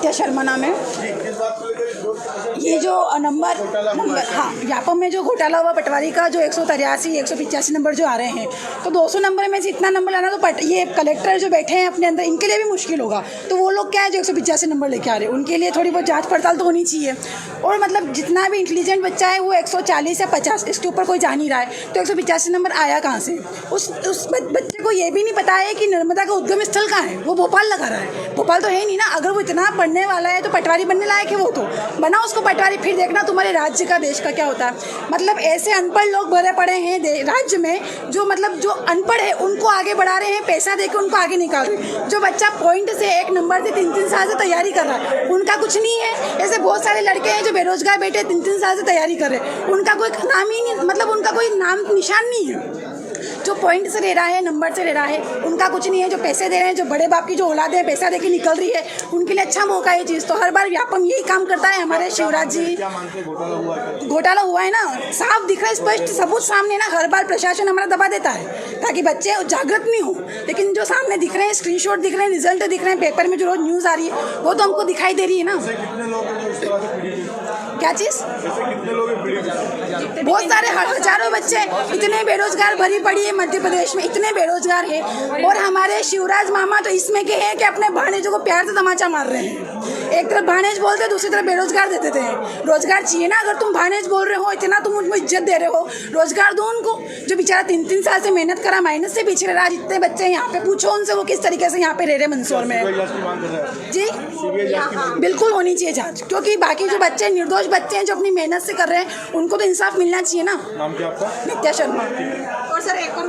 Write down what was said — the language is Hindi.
नित्या शर्मा नाम है। ये जो नंबर हाँ, व्यापम में जो घोटाला हुआ पटवारी का, जो 183 185 नंबर जो आ रहे हैं, तो 200 नंबर में से इतना नंबर लाना तो ये कलेक्टर जो बैठे हैं अपने अंदर, इनके लिए भी मुश्किल होगा। तो वो लोग क्या है जो 185 नंबर लेके आ रहे हैं, उनके लिए थोड़ी बहुत जांच पड़ताल तो होनी चाहिए। और मतलब जितना भी इंटेलिजेंट बच्चा है वो 140 या 50 इसके ऊपर कोई जा नहीं रहा है, तो 185 नंबर आया कहाँ से? उस बच्चे को ये भी नहीं पता है कि नर्मदा का उद्गम स्थल कहाँ है, वो भोपाल लगा रहा है। भोपाल तो है ही नहीं ना। अगर वो इतना पढ़ने वाला है तो पटवारी बनने लायक है, वो तो बना उसको पटवारी। फिर देखना तुम्हारे राज्य का, देश का क्या होता है। मतलब ऐसे अनपढ़ लोग भरे पड़े हैं राज्य में, जो मतलब जो अनपढ़ है उनको आगे बढ़ा रहे हैं, पैसा देकर उनको आगे निकाल रहे हैं। जो बच्चा पॉइंट से 1 नंबर से 3-3 साल से तैयारी कर रहा है, उनका कुछ नहीं है। ऐसे बहुत सारे लड़के हैं जो बेरोजगार बैठे 3-3 साल से तैयारी कर रहे हैं, उनका कोई नाम ही नहीं, मतलब उनका कोई नाम निशान नहीं है। जो पॉइंट से ले रहा है, नंबर से ले रहा है, उनका कुछ नहीं है। जो पैसे दे रहे हैं, जो बड़े बाप की जो औलादे हैं पैसा देके निकल रही है, उनके लिए अच्छा मौका है ये चीज़। तो हर बार व्यापम यही काम करता है। हमारे शिवराज जी घोटाला हुआ है ना, साफ दिख रहा है, स्पष्ट सबूत सामने ना। हर बार प्रशासन हमारा दबा देता है ताकि बच्चे जागृत नहीं हो, लेकिन जो सामने दिख रहे हैं, स्क्रीनशॉट दिख रहे हैं, रिजल्ट दिख रहे हैं, पेपर में जो रोज न्यूज़ आ रही है वो तो हमको दिखाई दे रही है ना। क्या चीज़? बहुत सारे हजारों बच्चे, इतने बेरोजगार भरी पड़ी है मध्य प्रदेश में, इतने बेरोजगार है। और हमारे शिवराज मामा तो इसमें के हैं कि अपने भाणेजों को प्यार से तमाचा मार रहे हैं। एक तरफ भाणेज बोलते, दूसरी तरफ बेरोजगार देते थे। रोजगार चाहिए ना। अगर तुम भाणेज बोल रहे हो, इतना तुम उनको इज्जत दे रहे हो, रोजगार दो उनको। जो बेचारा 3-3 साल से मेहनत करा, माइनस से पीछे रहा, जितने बच्चे यहाँ पे पूछो उनसे वो किस तरीके से यहाँ पे रह रहे मंदसौर में। जी बिल्कुल होनी चाहिए जांच, क्योंकि बाकी जो बच्चे निर्दोष बच्चे हैं जो अपनी मेहनत से कर रहे हैं, उनको तो इंसाफ मिलना चाहिए ना। नाम क्या आपका? नित्या शर्मा। और सर एक